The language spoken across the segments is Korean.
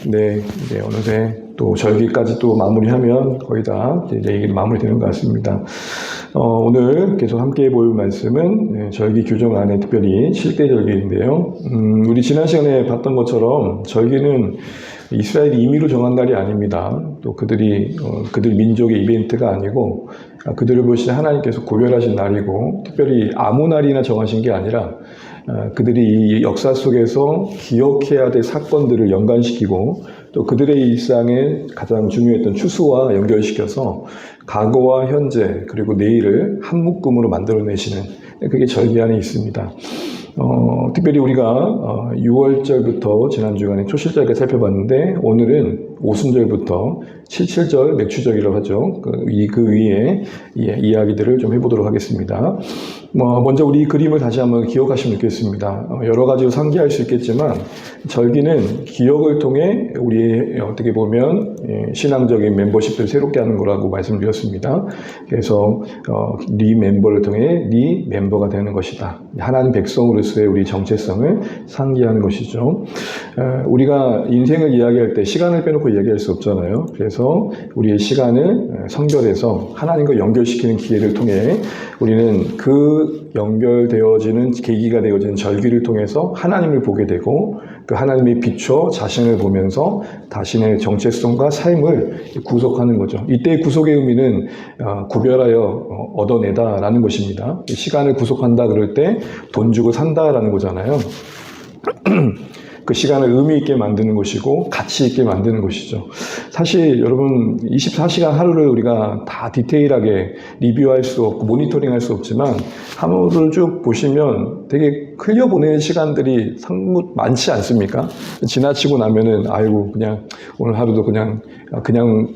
네, 이제 어느새 또 절기까지 또 마무리하면 거의 다 이제 얘기를 마무리되는 것 같습니다. 오늘 계속 함께 볼 말씀은 절기 규정 안에 특별히 7대 절기인데요. 우리 지난 시간에 봤던 것처럼 절기는 이스라엘이 임의로 정한 날이 아닙니다. 또 그들 민족의 이벤트가 아니고 그들을 보시는 하나님께서 구별하신 날이고, 특별히 아무 날이나 정하신 게 아니라 그들이 이 역사 속에서 기억해야 될 사건들을 연관시키고 또 그들의 일상에 가장 중요했던 추수와 연결시켜서 과거와 현재 그리고 내일을 한 묶음으로 만들어내시는, 그게 절기 안에 있습니다. 특별히 우리가 6월절부터 지난 주간에 초실절까지 살펴봤는데, 오늘은 오순절부터 칠칠절, 맥추절이라고 하죠. 그 위에 이야기들을 좀 해보도록 하겠습니다. 먼저 우리 그림을 다시 한번 기억하시면 좋겠습니다. 여러 가지로 상기할 수 있겠지만, 절기는 기억을 통해 우리의 어떻게 보면 신앙적인 멤버십들을 새롭게 하는 거라고 말씀드렸습니다. 그래서 네 멤버를 통해 네 멤버가 되는 것이다. 하나님 백성으로서의 우리 정체성을 상기하는 것이죠. 우리가 인생을 이야기할 때 시간을 빼놓고 이야기할 수 없잖아요. 그래서 우리의 시간을 성결해서 하나님과 연결시키는 기회를 통해 우리는 그 연결되어지는 계기가 되어지는 절기를 통해서 하나님을 보게 되고, 그 하나님의 비춰 자신을 보면서 자신의 정체성과 삶을 구속하는 거죠. 이때의 구속의 의미는 구별하여 얻어내다라는 것입니다. 시간을 구속한다 그럴 때 돈 주고 산다라는 거잖아요. 그 시간을 의미 있게 만드는 것이고 가치 있게 만드는 것이죠. 사실 여러분 24시간 하루를 우리가 다 디테일하게 리뷰할 수 없고 모니터링할 수 없지만, 하루를 쭉 보시면 되게 흘려보내는 시간들이 상당히 많지 않습니까? 지나치고 나면은 아이고 그냥 오늘 하루도 그냥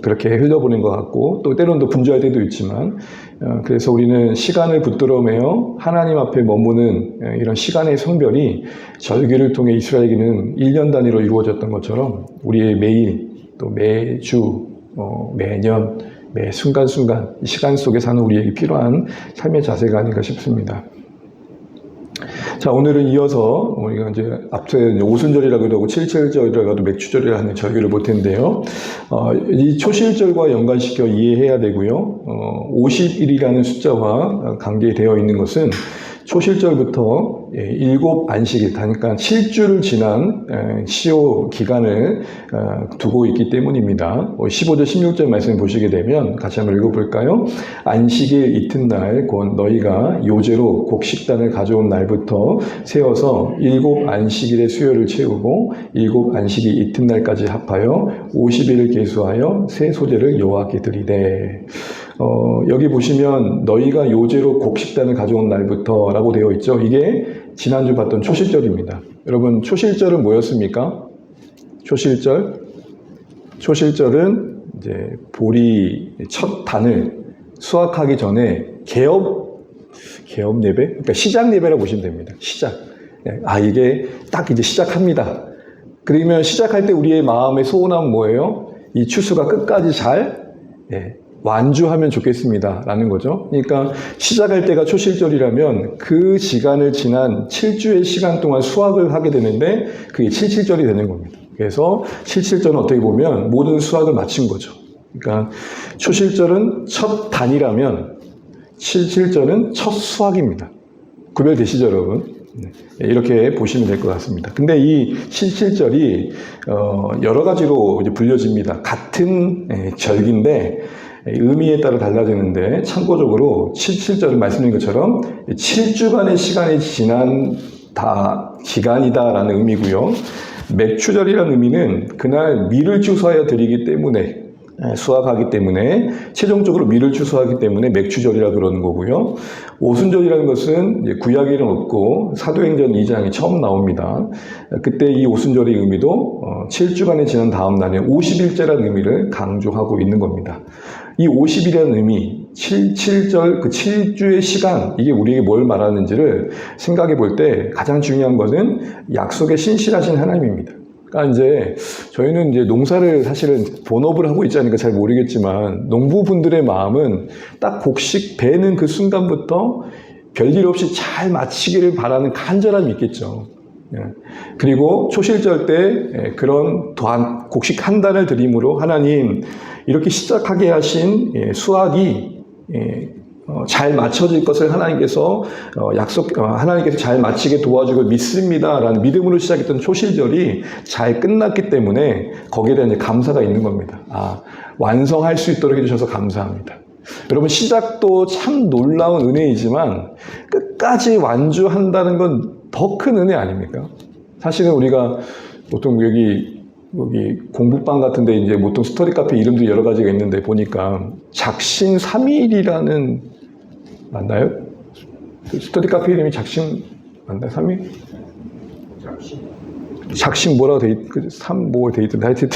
그렇게 흘려보낸 것 같고, 또 때로는 또 분주할 때도 있지만, 그래서 우리는 시간을 붙들어매어 하나님 앞에 머무는 이런 시간의 성별이 절기를 통해 이스라엘에게는 1년 단위로 이루어졌던 것처럼 우리의 매일, 또 매주, 매년, 매 순간순간 이 시간 속에 사는 우리에게 필요한 삶의 자세가 아닌가 싶습니다. 자, 오늘은 이어서 우리가 이제 앞서에 오순절이라고도 하고 칠칠절이라고 하고 맥추절이라고 하는 절기를 볼 텐데요. 이 초실절과 연관시켜 이해해야 되고요. 50일이라는 숫자와 관계되어 있는 것은 초실절부터 7안식일, 그러니까 7주를 지난 시효 기간을 두고 있기 때문입니다. 15절, 16절 말씀 보시게 되면 같이 한번 읽어볼까요? 안식일 이튿날 곧 너희가 요제로 곡식단을 가져온 날부터 세워서 7안식일의 수요를 채우고 7안식일 이튿날까지 합하여 50일을 계수하여 새 소재를 여호와께 드리되. 여기 보시면 너희가 요제로 곡식단을 가져온 날부터 라고 되어 있죠. 이게 지난주 봤던 초실절입니다. 여러분, 초실절은 뭐였습니까? 초실절은 이제 보리 첫 단을 수확하기 전에 개업 예배? 그러니까 시작 예배라고 보시면 됩니다. 시작. 이게 딱 이제 시작합니다. 그러면 시작할 때 우리의 마음의 소원은 뭐예요? 이 추수가 끝까지 잘 완주하면 좋겠습니다 라는 거죠. 그러니까 시작할 때가 초실절이라면 그 시간을 지난 7주의 시간 동안 수확을 하게 되는데 그게 칠칠절이 되는 겁니다. 그래서 칠칠절은 어떻게 보면 모든 수확을 마친 거죠. 그러니까 초실절은 첫 단이라면 칠칠절은 첫 수확입니다. 구별되시죠, 여러분? 이렇게 보시면 될 것 같습니다. 근데 이 칠칠절이 여러 가지로 이제 불려집니다. 같은 절기인데 의미에 따라 달라지는데, 참고적으로 77절은 말씀드린 것처럼 7주간의 시간이 지난 기간이다라는 의미고요. 맥추절이라는 의미는 그날 밀을 추수하여 드리기 때문에, 수확하기 때문에, 최종적으로 밀을 추수하기 때문에 맥추절이라 그러는 거고요. 오순절이라는 것은 이제 구약에는 없고 사도행전 2장에 처음 나옵니다. 그때 이 오순절의 의미도 7주간에 지난 다음 날에 50일째라는 의미를 강조하고 있는 겁니다. 이 50일이라는 의미, 7절, 그 7주의 시간, 이게 우리에게 뭘 말하는지를 생각해 볼 때 가장 중요한 것은 약속에 신실하신 하나님입니다. 그러니까 이제 저희는 이제 농사를 사실은 본업을 하고 있지 않으니까 잘 모르겠지만, 농부분들의 마음은 딱 곡식 베는 그 순간부터 별일 없이 잘 마치기를 바라는 간절함이 있겠죠. 그리고 초실절 때 그런 곡식 한 단을 드림으로 하나님 이렇게 시작하게 하신 수학이 잘 맞춰질 것을 하나님께서 하나님께서 잘 마치게 도와주고 믿습니다라는 믿음으로 시작했던 초실절이 잘 끝났기 때문에 거기에 대한 감사가 있는 겁니다. 완성할 수 있도록 해주셔서 감사합니다. 여러분 시작도 참 놀라운 은혜이지만 끝까지 완주한다는 건 더 큰 은혜 아닙니까? 사실은 우리가 보통 여기 공부방 같은데 이제 보통 스터디 카페 이름도 여러 가지가 있는데 보니까 작심 3일이라는 맞나요? 스터디 카페 이름이 작심 맞나요? 3일? 작심 뭐라고 돼 있던데 하여튼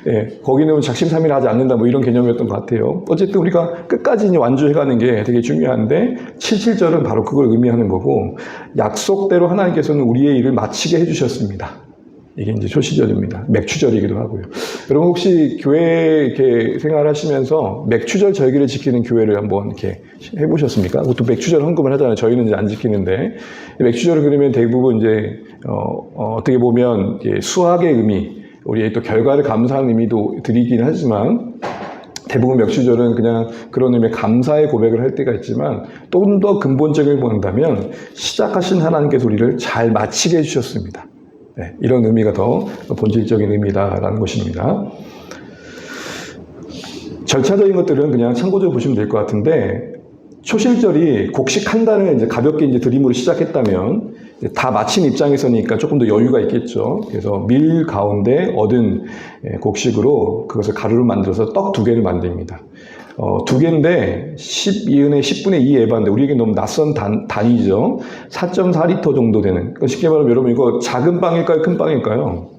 예, 거기는 작심 3일 하지 않는다 뭐 이런 개념이었던 것 같아요. 어쨌든 우리가 끝까지 이제 완주해가는 게 되게 중요한데 77절은 바로 그걸 의미하는 거고 약속대로 하나님께서는 우리의 일을 마치게 해주셨습니다. 이게 이제 초시절입니다. 맥추절이기도 하고요. 여러분 혹시 교회 이렇게 생활하시면서 맥추절 절기를 지키는 교회를 한번 이렇게 해보셨습니까? 보통 맥추절 헌금을 하잖아요. 저희는 이제 안 지키는데 맥추절을 그러면 대부분 이제 어떻게 보면 수학의 의미, 우리의 또 결과를 감사하는 의미도 드리긴 하지만 대부분 맥추절은 그냥 그런 의미의 감사의 고백을 할 때가 있지만 좀 더 근본적으로 본다면 시작하신 하나님께서 우리를 잘 마치게 해주셨습니다. 네, 이런 의미가 더 본질적인 의미다라는 것입니다. 절차적인 것들은 그냥 참고적으로 보시면 될 것 같은데 초실절이 곡식 한 단을 이제 가볍게 이제 드림으로 시작했다면 다 마친 입장에서니까 조금 더 여유가 있겠죠. 그래서 밀 가운데 얻은 곡식으로 그것을 가루로 만들어서 떡 2개를 만듭니다. 2개인데 12은의 10분의 2 에바인데 우리에게 너무 낯선 단위죠. 4.4리터 정도 되는. 쉽게 말하면 여러분 이거 작은 빵일까요? 큰 빵일까요?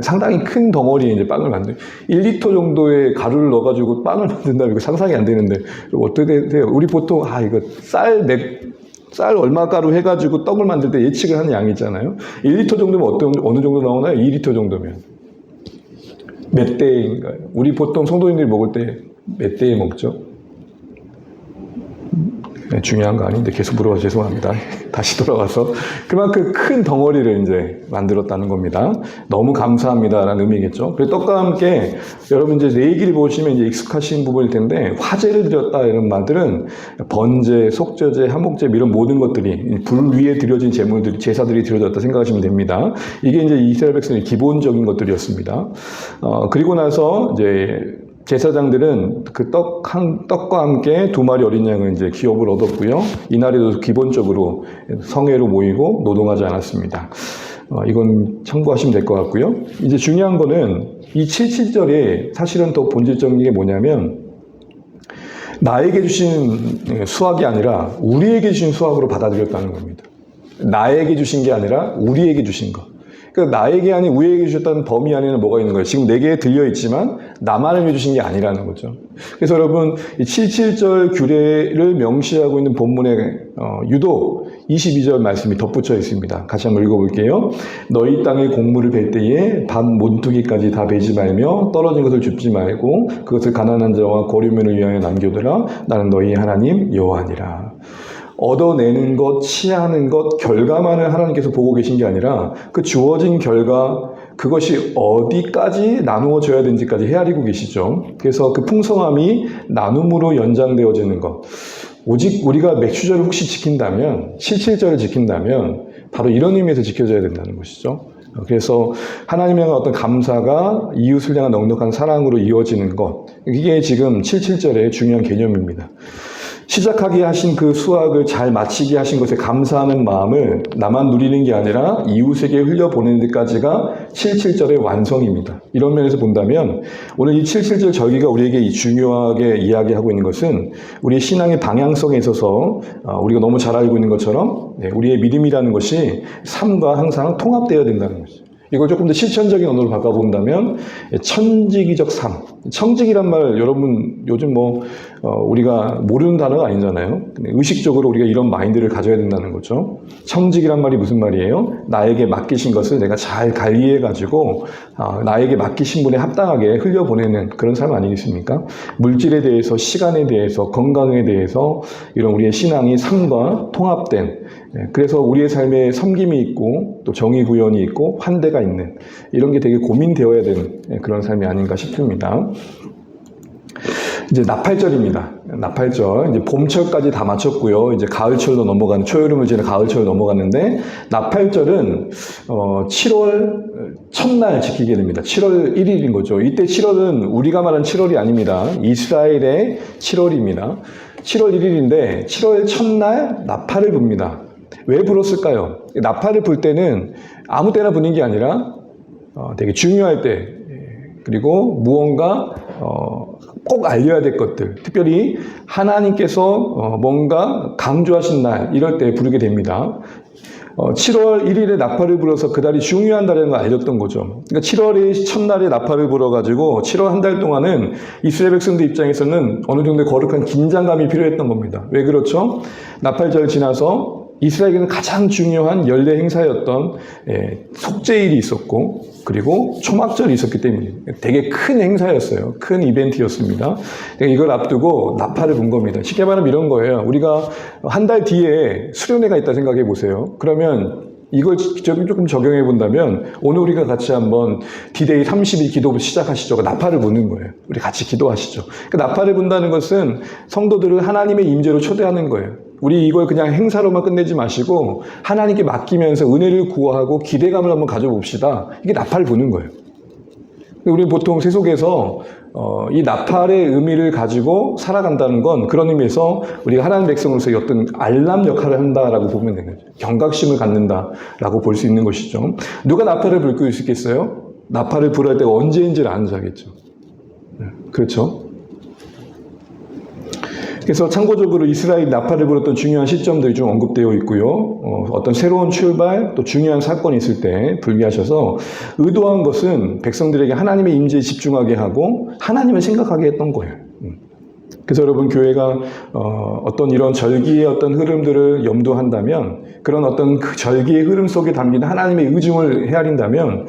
상당히 큰 덩어리에 이제 빵을 만들어요. 1리터 정도의 가루를 넣어가지고 빵을 만든다면 이거 상상이 안 되는데 어떻게 돼요? 우리 보통 이거 쌀 얼마 가루 해가지고 떡을 만들 때 예측을 하는 양이 있잖아요. 1리터 정도면 어느 정도 나오나요? 2리터 정도면 몇 대인가요? 우리 보통 성도님들이 먹을 때 몇 대에 먹죠? 네, 중요한 거 아닌데 계속 물어봐서 죄송합니다. 다시 돌아와서 그만큼 큰 덩어리를 이제 만들었다는 겁니다. 너무 감사합니다라는 의미겠죠. 그리고 떡과 함께 여러분 이제 내 얘기를 보시면 이제 익숙하신 부분일 텐데 화제를 드렸다 이런 말들은 번제, 속죄제, 한목제 이런 모든 것들이 불 위에 드려진 제물들이 제사들이 드려졌다 생각하시면 됩니다. 이게 이제 이스라엘 백성의 기본적인 것들이었습니다. 그리고 나서 이제 제사장들은 그 떡과 함께 2마리 어린 양을 이제 기업을 얻었고요. 이날에도 기본적으로 성회로 모이고 노동하지 않았습니다. 이건 참고하시면 될 것 같고요. 이제 중요한 거는 이 77절에 사실은 더 본질적인 게 뭐냐면 나에게 주신 수학이 아니라 우리에게 주신 수학으로 받아들였다는 겁니다. 나에게 주신 게 아니라 우리에게 주신 것. 그러니까 나에게 아닌 우리에게 주셨다는 범위 안에는 뭐가 있는 거예요? 지금 내게 들려있지만 나만을 위해 주신 게 아니라는 거죠. 그래서 여러분 이 77절 규례를 명시하고 있는 본문에 유독 22절 말씀이 덧붙여 있습니다. 같이 한번 읽어볼게요. 너희 땅에 곡물을 벨 때에 밭 몬투기까지 다 베지 말며 떨어진 것을 줍지 말고 그것을 가난한 자와 고리면을 위하여 남겨두라. 나는 너희 하나님 여호와니라. 얻어내는 것, 취하는 것, 결과만을 하나님께서 보고 계신 게 아니라 그 주어진 결과, 그것이 어디까지 나누어져야 되는지까지 헤아리고 계시죠. 그래서 그 풍성함이 나눔으로 연장되어지는 것. 오직 우리가 맥추절을 혹시 지킨다면, 77절을 지킨다면 바로 이런 의미에서 지켜져야 된다는 것이죠. 그래서 하나님의 어떤 감사가 이웃을 향한 넉넉한 사랑으로 이어지는 것. 이게 지금 77절의 중요한 개념입니다. 시작하게 하신 그 수학을 잘 마치게 하신 것에 감사하는 마음을 나만 누리는 게 아니라 이웃에게 흘려보내는 데까지가 77절의 완성입니다. 이런 면에서 본다면 오늘 이 77절 절기가 우리에게 중요하게 이야기하고 있는 것은 우리의 신앙의 방향성에 있어서 우리가 너무 잘 알고 있는 것처럼 우리의 믿음이라는 것이 삶과 항상 통합되어야 된다는 것이죠. 이걸 조금 더 실천적인 언어로 바꿔본다면 천직이적 삶. 청직이란 말 여러분 요즘 우리가 모르는 단어가 아니잖아요. 근데 의식적으로 우리가 이런 마인드를 가져야 된다는 거죠. 청직이란 말이 무슨 말이에요? 나에게 맡기신 것을 내가 잘 관리해가지고 나에게 맡기신 분에 합당하게 흘려보내는 그런 삶 아니겠습니까? 물질에 대해서, 시간에 대해서, 건강에 대해서 이런 우리의 신앙이 삶과 통합된, 그래서 우리의 삶에 섬김이 있고 또 정의 구현이 있고 환대가 있는 이런 게 되게 고민되어야 되는 그런 삶이 아닌가 싶습니다. 이제 나팔절입니다. 나팔절. 이제 봄철까지 다 마쳤고요. 이제 가을철로 넘어가는, 초여름을 지나 가을철로 넘어가는데, 나팔절은, 7월 첫날 지키게 됩니다. 7월 1일인 거죠. 이때 7월은 우리가 말하는 7월이 아닙니다. 이스라엘의 7월입니다. 7월 1일인데, 7월 첫날 나팔을 붑니다. 왜 불었을까요? 나팔을 불 때는 아무 때나 부는 게 아니라, 되게 중요할 때, 그리고 무언가, 꼭 알려야 될 것들, 특별히 하나님께서 뭔가 강조하신 날, 이럴 때 부르게 됩니다. 7월 1일에 나팔을 불어서 그달이 중요한 달이라는 걸 알렸던 거죠. 그러니까 7월의 첫날에 나팔을 불어가지고 7월 한 달 동안은 이스라엘 백성들 입장에서는 어느 정도의 거룩한 긴장감이 필요했던 겁니다. 왜 그렇죠? 나팔절 지나서 이스라엘에게는 가장 중요한 연례 행사였던 속죄일이 있었고, 그리고 초막절이 있었기 때문에 되게 큰 행사였어요. 큰 이벤트였습니다. 이걸 앞두고 나팔을 분 겁니다. 쉽게 말하면 이런 거예요. 우리가 한 달 뒤에 수련회가 있다 생각해 보세요. 그러면 이걸 조금 적용해 본다면 오늘 우리가 같이 한번 D-Day 30일 기도 시작하시죠. 나팔을 부는 거예요. 우리 같이 기도하시죠. 나팔을 분다는 것은 성도들을 하나님의 임재로 초대하는 거예요. 우리 이걸 그냥 행사로만 끝내지 마시고 하나님께 맡기면서 은혜를 구하고 기대감을 한번 가져봅시다. 이게 나팔을 부는 거예요. 우리는 보통 세속에서 이 나팔의 의미를 가지고 살아간다는 건 그런 의미에서 우리가 하나님 백성으로서 어떤 알람 역할을 한다라고 보면 되는 거죠. 경각심을 갖는다라고 볼 수 있는 것이죠. 누가 나팔을 불 수 있겠어요? 나팔을 불할 때가 언제인지를 아는 자겠죠. 그렇죠? 그래서 참고적으로 이스라엘 나팔을 불었던 중요한 시점들이 좀 언급되어 있고요. 어떤 새로운 출발, 또 중요한 사건이 있을 때 불게 하셔서 의도한 것은 백성들에게 하나님의 임재에 집중하게 하고 하나님을 생각하게 했던 거예요. 그래서 여러분 교회가 어떤 이런 절기의 어떤 흐름들을 염두한다면 그런 어떤 그 절기의 흐름 속에 담긴 하나님의 의중을 헤아린다면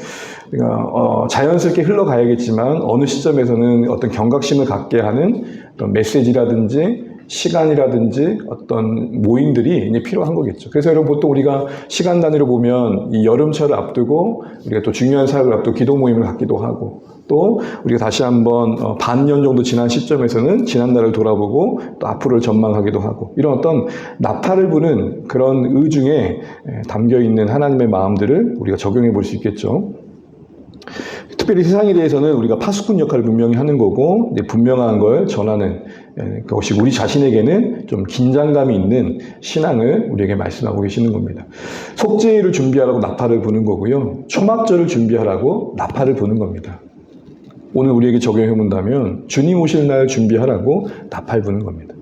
자연스럽게 흘러가야겠지만 어느 시점에서는 어떤 경각심을 갖게 하는 어떤 메시지라든지 시간이라든지 어떤 모임들이 이제 필요한 거겠죠. 그래서 여러분 보통 우리가 시간 단위로 보면 이 여름철을 앞두고 우리가 또 중요한 사역을 앞두고 기도 모임을 갖기도 하고 또 우리가 다시 한번 반년 정도 지난 시점에서는 지난날을 돌아보고 또 앞으로를 전망하기도 하고 이런 어떤 나팔을 부는 그런 의중에 담겨있는 하나님의 마음들을 우리가 적용해 볼 수 있겠죠. 특별히 세상에 대해서는 우리가 파수꾼 역할을 분명히 하는 거고 분명한 걸 전하는 그것이 우리 자신에게는 좀 긴장감이 있는 신앙을 우리에게 말씀하고 계시는 겁니다. 속죄일을 준비하라고 나팔을 부는 거고요. 초막절을 준비하라고 나팔을 부는 겁니다. 오늘 우리에게 적용해 본다면 주님 오실 날 준비하라고 나팔 부는 겁니다.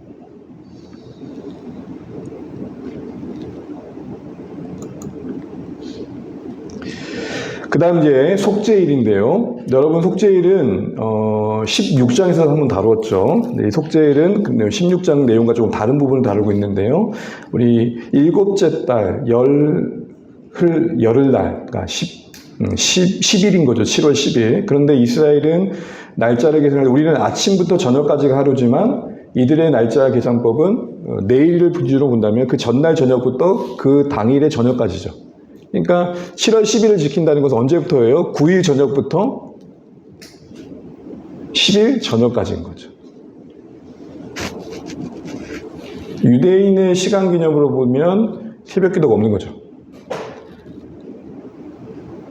그 다음 이제 속죄일인데요. 여러분 속죄일은 16장에서 한번 다뤘죠. 이 속죄일은 16장 내용과 조금 다른 부분을 다루고 있는데요. 우리 일곱째 달 열흘날 그러니까 10일인 거죠. 7월 10일. 그런데 이스라엘은 날짜를 계산할 때 우리는 아침부터 저녁까지가 하루지만 이들의 날짜 계산법은 내일을 기준으로 본다면 그 전날 저녁부터 그 당일의 저녁까지죠. 그러니까 7월 10일을 지킨다는 것은 언제부터예요? 9일 저녁부터 10일 저녁까지인 거죠. 유대인의 시간 개념으로 보면 새벽 기도가 없는 거죠.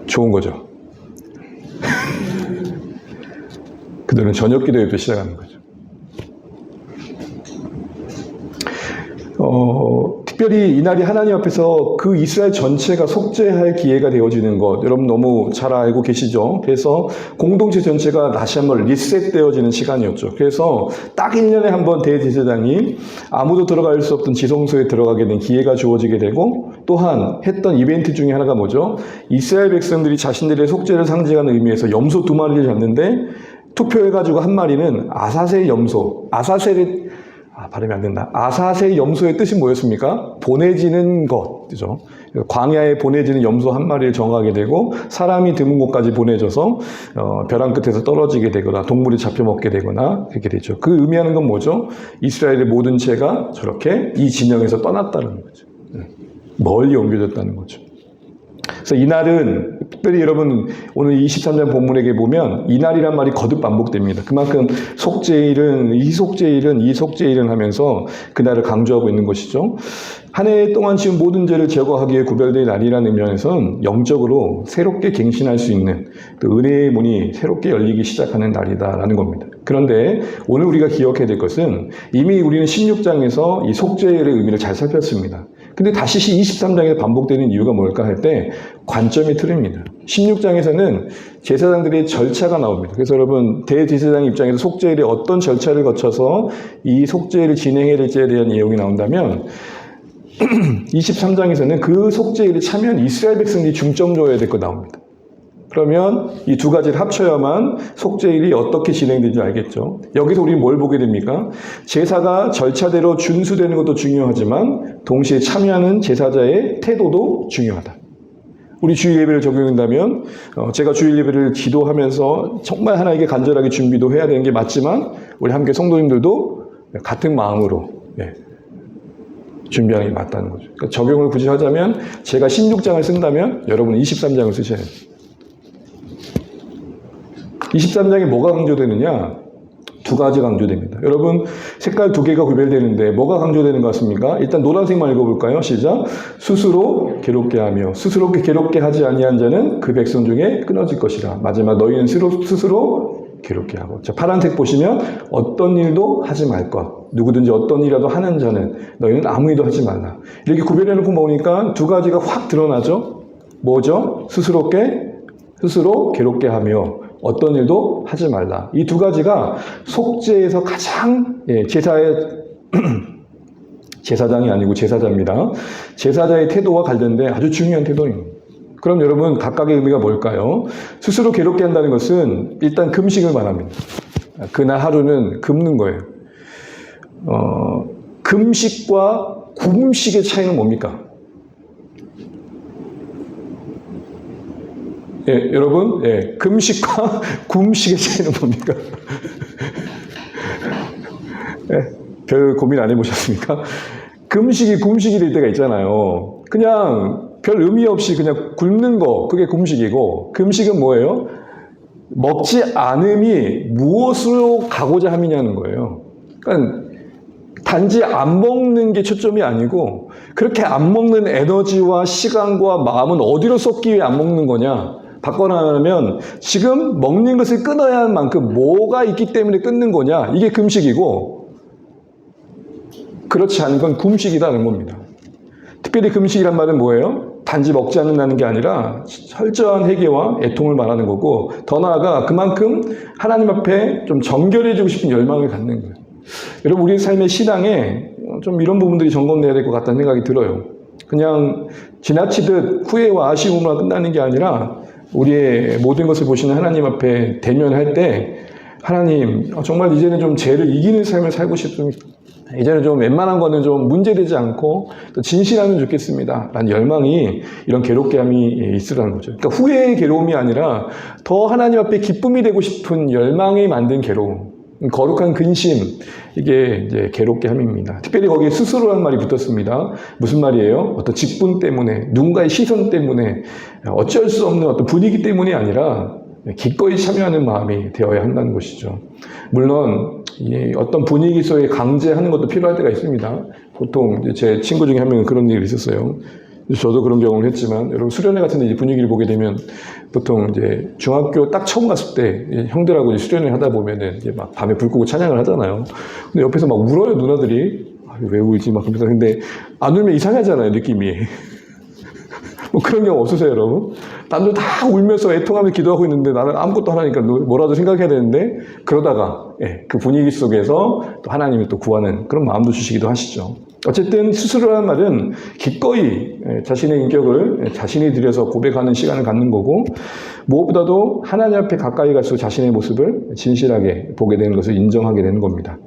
좋은 거죠. 그들은 저녁 기도에부터 시작하는 거죠. 특별히 이날이 하나님 앞에서 그 이스라엘 전체가 속죄할 기회가 되어지는 것 여러분 너무 잘 알고 계시죠? 그래서 공동체 전체가 다시 한번 리셋되어지는 시간이었죠. 그래서 딱 1년에 한 번 대제사장이 아무도 들어갈 수 없던 지성소에 들어가게 된 기회가 주어지게 되고 또한 했던 이벤트 중에 하나가 뭐죠? 이스라엘 백성들이 자신들의 속죄를 상징하는 의미에서 염소 2마리를 잡는데 투표해가지고 한 마리는 아사셀 염소, 아사셀의 발음이 안 된다. 아사세 염소의 뜻이 뭐였습니까? 보내지는 것. 그죠? 광야에 보내지는 염소 한 마리를 정하게 되고 사람이 드문 곳까지 보내져서 벼랑 끝에서 떨어지게 되거나 동물이 잡혀 먹게 되거나 그렇게 되죠. 그 의미하는 건 뭐죠? 이스라엘의 모든 죄가 저렇게 이 진영에서 떠났다는 거죠. 멀리 옮겨졌다는 거죠. 그래서 이날은 특별히 여러분 오늘 23장 본문에게 보면 이날이란 말이 거듭 반복됩니다. 그만큼 속죄일은 이속죄일은 하면서 그날을 강조하고 있는 것이죠. 한 해 동안 지금 모든 죄를 제거하기 위해 구별된 날이라는 의미에서는 영적으로 새롭게 갱신할 수 있는 또 은혜의 문이 새롭게 열리기 시작하는 날이다라는 겁니다. 그런데 오늘 우리가 기억해야 될 것은 이미 우리는 16장에서 이 속죄일의 의미를 잘 살폈습니다. 근데 다시 23장에 반복되는 이유가 뭘까 할 때 관점이 틀립니다. 16장에서는 제사장들의 절차가 나옵니다. 그래서 여러분 대제사장 입장에서 속죄일에 어떤 절차를 거쳐서 이 속죄일을 진행해야 될지에 대한 내용이 나온다면 23장에서는 그 속죄일에 참여한 이스라엘 백성들이 중점 줘야 될 거 나옵니다. 그러면 이 두 가지를 합쳐야만 속죄일이 어떻게 진행되는지 알겠죠. 여기서 우리는 뭘 보게 됩니까? 제사가 절차대로 준수되는 것도 중요하지만 동시에 참여하는 제사자의 태도도 중요하다. 우리 주일 예배를 적용한다면 제가 주일 예배를 기도하면서 정말 하나님께 간절하게 준비도 해야 되는 게 맞지만 우리 함께 성도님들도 같은 마음으로 준비하는 게 맞다는 거죠. 그러니까 적용을 굳이 하자면 제가 16장을 쓴다면 여러분은 23장을 쓰셔야 돼요. 23장에 뭐가 강조되느냐? 두 가지 강조됩니다. 여러분 색깔 두 개가 구별되는데 뭐가 강조되는 것 같습니까? 일단 노란색만 읽어볼까요? 시작. 스스로 괴롭게 하며 스스로 괴롭게 하지 아니한 자는 그 백성 중에 끊어질 것이라. 마지막 너희는 스스로 괴롭게 하고. 자, 파란색 보시면 어떤 일도 하지 말 것. 누구든지 어떤 일이라도 하는 자는 너희는 아무 일도 하지 말라. 이렇게 구별해놓고 보니까 두 가지가 확 드러나죠. 뭐죠? 스스로 괴롭게 하며 어떤 일도 하지 말라. 이 두 가지가 속죄에서 가장 제사장이 아니고 제사자입니다. 제사자의 태도와 관련된 아주 중요한 태도입니다. 그럼 여러분 각각의 의미가 뭘까요? 스스로 괴롭게 한다는 것은 일단 금식을 말합니다. 그날 하루는 굶는 거예요. 금식과 굶식의 차이는 뭡니까? 여러분, 금식과 굶식의 차이는 뭡니까? 별 고민 안 해보셨습니까? 금식이 굶식이 될 때가 있잖아요. 그냥 별 의미 없이 그냥 굶는 거, 그게 굶식이고, 금식은 뭐예요? 먹지 않음이 무엇으로 가고자 함이냐는 거예요. 그러니까 단지 안 먹는 게 초점이 아니고, 그렇게 안 먹는 에너지와 시간과 마음은 어디로 쏟기 위해 안 먹는 거냐? 바꿔나가면 지금 먹는 것을 끊어야 할 만큼 뭐가 있기 때문에 끊는 거냐? 이게 금식이고 그렇지 않은 건 굶식이다는 겁니다. 특별히 금식이란 말은 뭐예요? 단지 먹지 않는다는 게 아니라 철저한 회개와 애통을 말하는 거고 더 나아가 그만큼 하나님 앞에 좀 정결해지고 싶은 열망을 갖는 거예요. 여러분 우리 삶의 신앙에 좀 이런 부분들이 점검돼야 될 것 같다는 생각이 들어요. 그냥 지나치듯 후회와 아쉬움으로 끝나는 게 아니라 우리의 모든 것을 보시는 하나님 앞에 대면할 때 하나님 정말 이제는 좀 죄를 이기는 삶을 살고 싶습니다. 이제는 좀 웬만한 거는 좀 문제되지 않고 또 진실하면 좋겠습니다. 라는 열망이 이런 괴롭게함이 있으라는 거죠. 그러니까 후회의 괴로움이 아니라 더 하나님 앞에 기쁨이 되고 싶은 열망이 만든 괴로움. 거룩한 근심, 이게 이제 괴롭게함입니다. 특별히 거기에 스스로라는 말이 붙었습니다. 무슨 말이에요? 어떤 직분 때문에, 누군가의 시선 때문에, 어쩔 수 없는 어떤 분위기 때문이 아니라 기꺼이 참여하는 마음이 되어야 한다는 것이죠. 물론 어떤 분위기 속에 강제하는 것도 필요할 때가 있습니다. 보통 제 친구 중에 한 명은 그런 일이 있었어요. 저도 그런 경험을 했지만, 여러분 수련회 같은 데 분위기를 보게 되면 보통 이제 중학교 딱 처음 갔을 때 형들하고 이제 수련회 하다 보면은 이제 막 밤에 불 끄고 찬양을 하잖아요. 근데 옆에서 막 울어요, 누나들이. 왜 울지? 막 그러면서. 근데 안 울면 이상하잖아요, 느낌이. 뭐 그런 경우 없으세요, 여러분? 남들 다 울면서 애통하며 기도하고 있는데 나는 아무것도 하라니까 뭐라도 생각해야 되는데 그러다가 그 분위기 속에서 또 하나님이 또 구하는 그런 마음도 주시기도 하시죠. 어쨌든 스스로라는 말은 기꺼이 자신의 인격을 자신이 들여서 고백하는 시간을 갖는 거고 무엇보다도 하나님 앞에 가까이 갈수록 자신의 모습을 진실하게 보게 되는 것을 인정하게 되는 겁니다.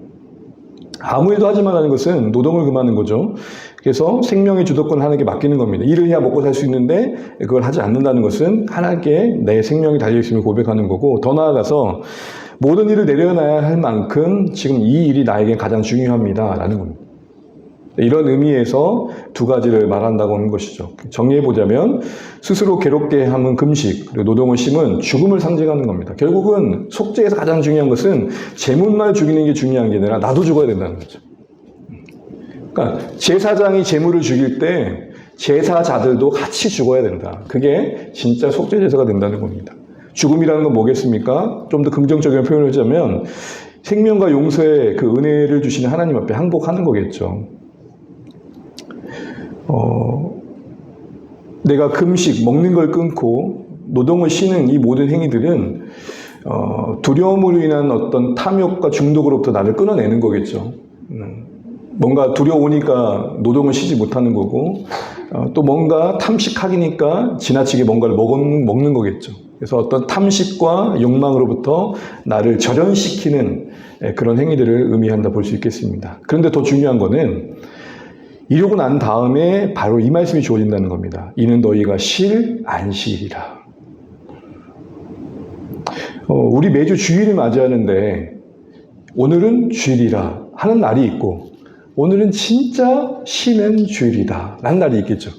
아무 일도 하지 말라는 것은 노동을 금하는 거죠. 그래서 생명의 주도권을 하나님께 맡기는 겁니다. 일을 해야 먹고 살 수 있는데 그걸 하지 않는다는 것은 하나님께 내 생명이 달려있음을 고백하는 거고, 더 나아가서 모든 일을 내려놔야 할 만큼 지금 이 일이 나에게 가장 중요합니다 라는 겁니다. 이런 의미에서 두 가지를 말한다고 하는 것이죠. 정리해보자면 스스로 괴롭게 하는 금식, 그리고 노동을 심은 죽음을 상징하는 겁니다. 결국은 속죄에서 가장 중요한 것은 재물만 죽이는 게 중요한 게 아니라 나도 죽어야 된다는 거죠. 그러니까 제사장이 재물을 죽일 때 제사자들도 같이 죽어야 된다. 그게 진짜 속죄제사가 된다는 겁니다. 죽음이라는 건 뭐겠습니까? 좀 더 긍정적인 표현을 하자면 생명과 용서의 그 은혜를 주시는 하나님 앞에 항복하는 거겠죠. 내가 금식, 먹는 걸 끊고 노동을 쉬는 이 모든 행위들은 두려움으로 인한 어떤 탐욕과 중독으로부터 나를 끊어내는 거겠죠. 뭔가 두려우니까 노동을 쉬지 못하는 거고, 또 뭔가 탐식하기니까 지나치게 뭔가를 먹는 거겠죠. 그래서 어떤 탐식과 욕망으로부터 나를 절연시키는 그런 행위들을 의미한다 볼 수 있겠습니다. 그런데 더 중요한 거는 이러고 난 다음에 바로 이 말씀이 주어진다는 겁니다. 이는 너희가 쉴 안식이라. 우리 매주 주일을 맞이하는데 오늘은 주일이라 하는 날이 있고, 오늘은 진짜 쉬는 주일이다 라는 날이 있겠죠.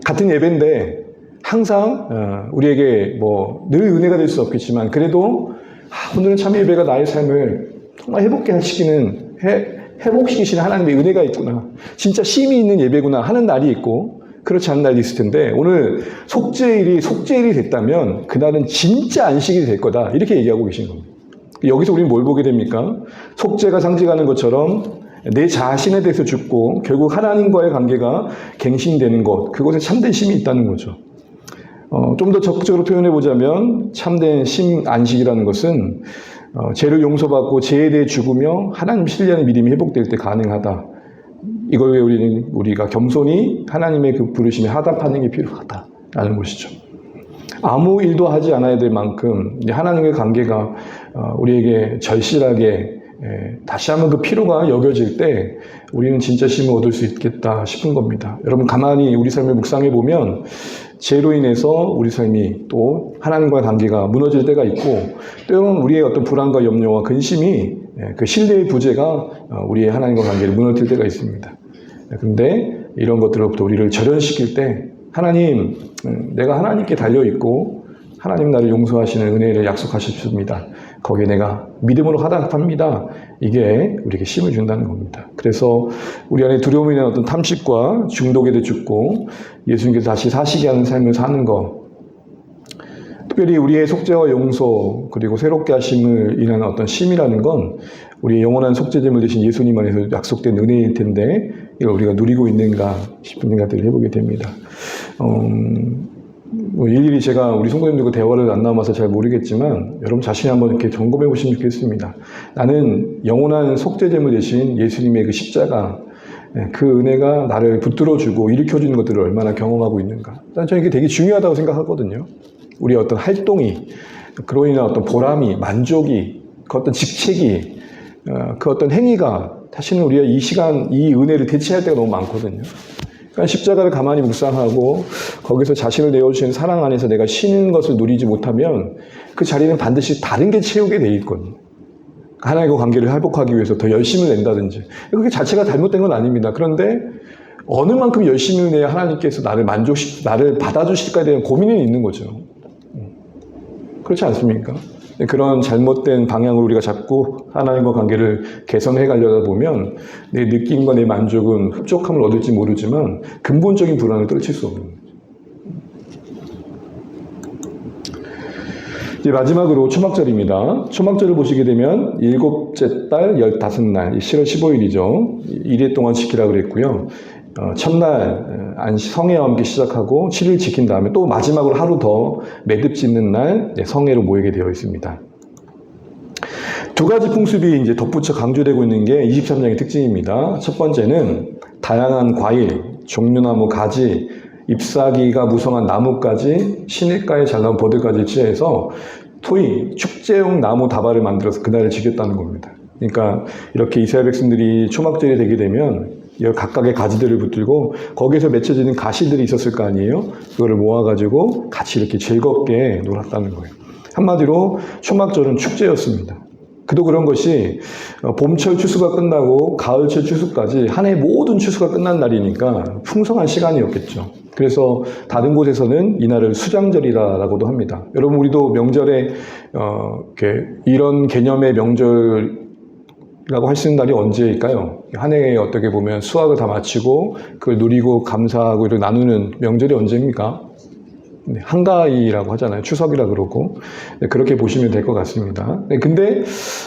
같은 예배인데 항상 우리에게 늘 은혜가 될 수 없겠지만, 그래도 오늘은 참 예배가 나의 삶을 정말 회복시키시는 하나님의 은혜가 있구나, 진짜 쉼이 있는 예배구나 하는 날이 있고, 그렇지 않은 날이 있을 텐데, 오늘 속죄일이 됐다면 그날은 진짜 안식일이 될 거다 이렇게 얘기하고 계신 겁니다. 여기서 우리는 뭘 보게 됩니까? 속죄가 상징하는 것처럼 내 자신에 대해서 죽고 결국 하나님과의 관계가 갱신되는 것, 그곳에 참된 쉼이 있다는 거죠. 좀 더 적극적으로 표현해 보자면 참된 쉼 안식이라는 것은 죄를 용서받고 죄에 대해 죽으며 하나님 신뢰하는 믿음이 회복될 때 가능하다. 이걸 왜 우리가 겸손히 하나님의 그 부르심에 하답하는 게 필요하다라는 것이죠. 아무 일도 하지 않아야 될 만큼 하나님의 관계가 우리에게 절실하게 다시 한번 그 피로가 여겨질 때 우리는 진짜 쉼을 얻을 수 있겠다 싶은 겁니다. 여러분, 가만히 우리 삶을 묵상해 보면 죄로 인해서 우리 삶이 또 하나님과의 관계가 무너질 때가 있고, 때로는 우리의 어떤 불안과 염려와 근심이 그 신뢰의 부재가 우리의 하나님과 관계를 무너뜨릴 때가 있습니다. 그런데 이런 것들로부터 우리를 절연시킬 때 하나님, 내가 하나님께 달려있고 하나님 나를 용서하시는 은혜를 약속하셨습니다. 거기에 내가 믿음으로 하답합니다. 이게 우리에게 힘을 준다는 겁니다. 그래서 우리 안에 두려움이 있는 어떤 탐식과 중독에 대해 죽고 예수님께서 다시 사시게 하는 삶을 사는 것, 특별히 우리의 속죄와 용서 그리고 새롭게 하심을 인한 어떤 쉼이라는 건 우리의 영원한 속죄제물 되신 예수님 안에서 약속된 은혜일 텐데, 이걸 우리가 누리고 있는가 싶은 생각들을 해보게 됩니다. 일일이 제가 우리 성도님들과 대화를 안 나눠봐서 잘 모르겠지만 여러분 자신이 한번 이렇게 점검해 보시면 좋겠습니다. 나는 영원한 속죄제물 대신 예수님의 그 십자가, 그 은혜가 나를 붙들어주고 일으켜주는 것들을 얼마나 경험하고 있는가. 저는 이게 되게 중요하다고 생각하거든요. 우리의 어떤 활동이, 그로 인한 어떤 보람이, 만족이, 그 어떤 직책이, 그 어떤 행위가 사실은 우리가 이 시간, 이 은혜를 대체할 때가 너무 많거든요. 그러니까 십자가를 가만히 묵상하고 거기서 자신을 내어주시는 사랑 안에서 내가 쉬는 것을 누리지 못하면 그 자리는 반드시 다른 게 채우게 돼 있거든요. 하나님과 관계를 회복하기 위해서 더 열심을 낸다든지, 그게 자체가 잘못된 건 아닙니다. 그런데 어느 만큼 열심을 내야 하나님께서 나를 받아주실까에 대한 고민이 있는 거죠. 그렇지 않습니까? 그런 잘못된 방향으로 우리가 자꾸 하나님과 관계를 개선해 가려다 보면 내 느낌과 내 만족은 흡족함을 얻을지 모르지만 근본적인 불안을 떨칠 수 없는 거죠. 이제 마지막으로 초막절입니다. 초막절을 보시게 되면 일곱째 달 15날, 10월 15일이죠. 1일 동안 지키라 그랬고요. 첫날 성회와 함께 시작하고 7일 지킨 다음에 또 마지막으로 하루 더 매듭 짓는 날 성회로 모이게 되어 있습니다. 두 가지 풍습이 이제 덧붙여 강조되고 있는 게 23장의 특징입니다. 첫 번째는 다양한 과일, 종류나무 가지, 잎사귀가 무성한 나무까지 시냇가에 잘 나온 버들까지 취해서 소위 축제용 나무 다발을 만들어서 그날을 지켰다는 겁니다. 그러니까 이렇게 이스라엘 백성들이 초막절이 되게 되면 각각의 가지들을 붙들고 거기에서 맺혀지는 가시들이 있었을 거 아니에요? 그거를 모아가지고 같이 이렇게 즐겁게 놀았다는 거예요. 한마디로 초막절은 축제였습니다. 그도 그런 것이 봄철 추수가 끝나고 가을철 추수까지 한 해 모든 추수가 끝난 날이니까 풍성한 시간이었겠죠. 그래서 다른 곳에서는 이날을 수장절이라고도 합니다. 여러분 우리도 명절에 이런 개념의 명절이라고 할 수 있는 날이 언제일까요? 한 해에 어떻게 보면 수확을 다 마치고 그걸 누리고 감사하고 이렇게 나누는 명절이 언제입니까? 한가위라고 하잖아요. 추석이라 그러고. 그렇게 보시면 될 것 같습니다. 근데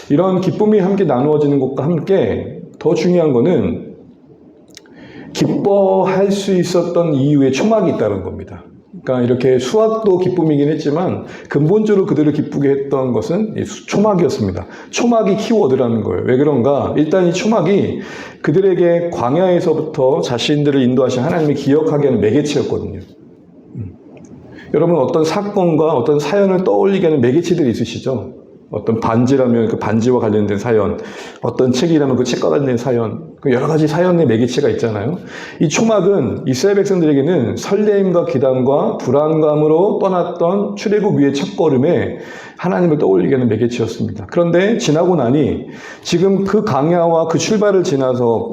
이런 기쁨이 함께 나누어지는 것과 함께 더 중요한 거는 기뻐할 수 있었던 이유에 초막이 있다는 겁니다. 그러니까 이렇게 수확도 기쁨이긴 했지만 근본적으로 그들을 기쁘게 했던 것은 초막이었습니다. 초막이 키워드라는 거예요. 왜 그런가? 일단 이 초막이 그들에게 광야에서부터 자신들을 인도하신 하나님을 기억하게 하는 매개체였거든요. 여러분 어떤 사건과 어떤 사연을 떠올리게 하는 매개체들이 있으시죠? 어떤 반지라면 그 반지와 관련된 사연, 어떤 책이라면 그 책과 관련된 사연, 여러 가지 사연의 매개체가 있잖아요. 이 초막은 이스라엘 백성들에게는 설레임과 기담과 불안감으로 떠났던 출애굽 위의 첫걸음에 하나님을 떠올리게 하는 매개체였습니다. 그런데 지나고 나니 지금 그 강야와 그 출발을 지나서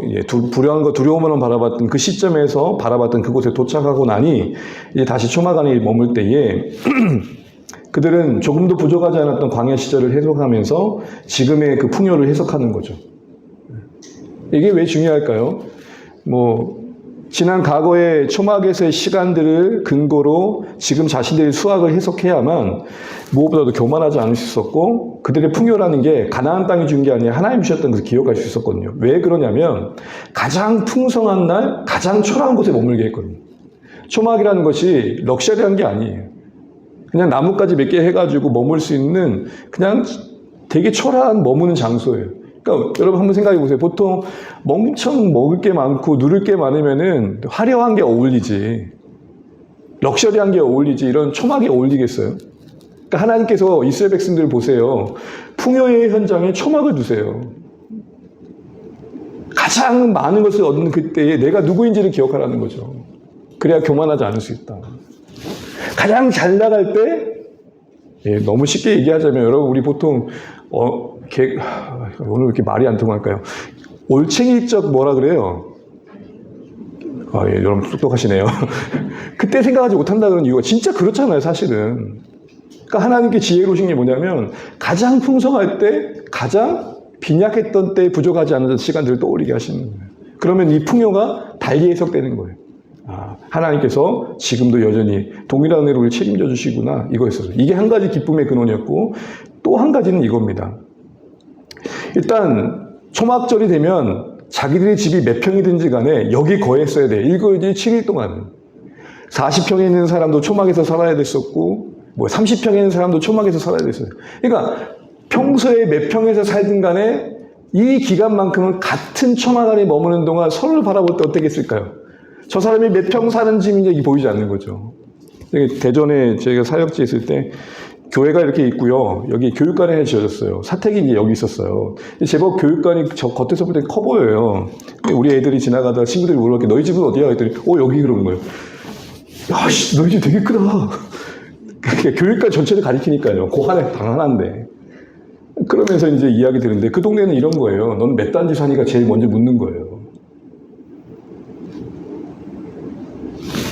불안과 두려움으로 바라봤던 그 시점에서 바라봤던 그곳에 도착하고 나니 이제 다시 초막 안에 머물 때에 그들은 조금도 부족하지 않았던 광야 시절을 해석하면서 지금의 그 풍요를 해석하는 거죠. 이게 왜 중요할까요? 지난 과거의 초막에서의 시간들을 근거로 지금 자신들의 수확을 해석해야만 무엇보다도 교만하지 않을 수 있었고 그들의 풍요라는 게 가나안 땅이 준 게 아니라 하나님 주셨던 것을 기억할 수 있었거든요. 왜 그러냐면 가장 풍성한 날, 가장 초라한 곳에 머물게 했거든요. 초막이라는 것이 럭셔리한 게 아니에요. 그냥 나뭇가지 몇 개 해가지고 머물 수 있는 그냥 되게 초라한 머무는 장소예요. 그러니까 여러분 한번 생각해 보세요. 보통 엄청 먹을 게 많고 누릴 게 많으면은 화려한 게 어울리지, 럭셔리한 게 어울리지 이런 초막이 어울리겠어요? 그러니까 하나님께서 이스라엘 백성들을 보세요. 풍요의 현장에 초막을 두세요. 가장 많은 것을 얻는 그때에 내가 누구인지를 기억하라는 거죠. 그래야 교만하지 않을 수 있다. 가장 잘 나갈 때, 너무 쉽게 얘기하자면, 여러분, 우리 보통, 오늘 왜 이렇게 말이 안 통할까요? 올챙이적 뭐라 그래요? 여러분 똑똑하시네요. 그때 생각하지 못한다 그런 이유가 진짜 그렇잖아요, 사실은. 그러니까 하나님께 지혜로우신 게 뭐냐면, 가장 풍성할 때, 가장 빈약했던 때 부족하지 않은 시간들을 떠올리게 하시는 거예요. 그러면 이 풍요가 달리 해석되는 거예요. 하나님께서 지금도 여전히 동일한 은혜로 우리를 책임져 주시구나 이거였어요. 이게 한 가지 기쁨의 근원이었고 또 한 가지는 이겁니다. 일단 초막절이 되면 자기들의 집이 몇 평이든지 간에 여기 거했어야 돼. 일거지 7일 동안. 40평에 있는 사람도 초막에서 살아야 됐었고 30평에 있는 사람도 초막에서 살아야 됐어요. 그러니까 평소에 몇 평에서 살든 간에 이 기간만큼은 같은 초막 안에 머무는 동안 서로를 바라볼 때 어떻겠을까요? 저 사람이 몇 평 사는 집인지 보이지 않는 거죠. 대전에 저희가 사역지에 있을 때 교회가 이렇게 있고요. 여기 교육관이 하나 지어졌어요. 사택이 이제 여기 있었어요. 제법 교육관이 저 겉에서 볼 때 커 보여요. 우리 애들이 지나가다 친구들이 물어봤게 너희 집은 어디야? 했더니 여기 그러는 거예요. 야, 씨, 너희 집 되게 크다. 교육관 전체를 가리키니까요. 그 하나 방 하나인데. 그러면서 이제 이야기 드는데 그 동네는 이런 거예요. 너는 몇 단지 사니까 제일 먼저 묻는 거예요.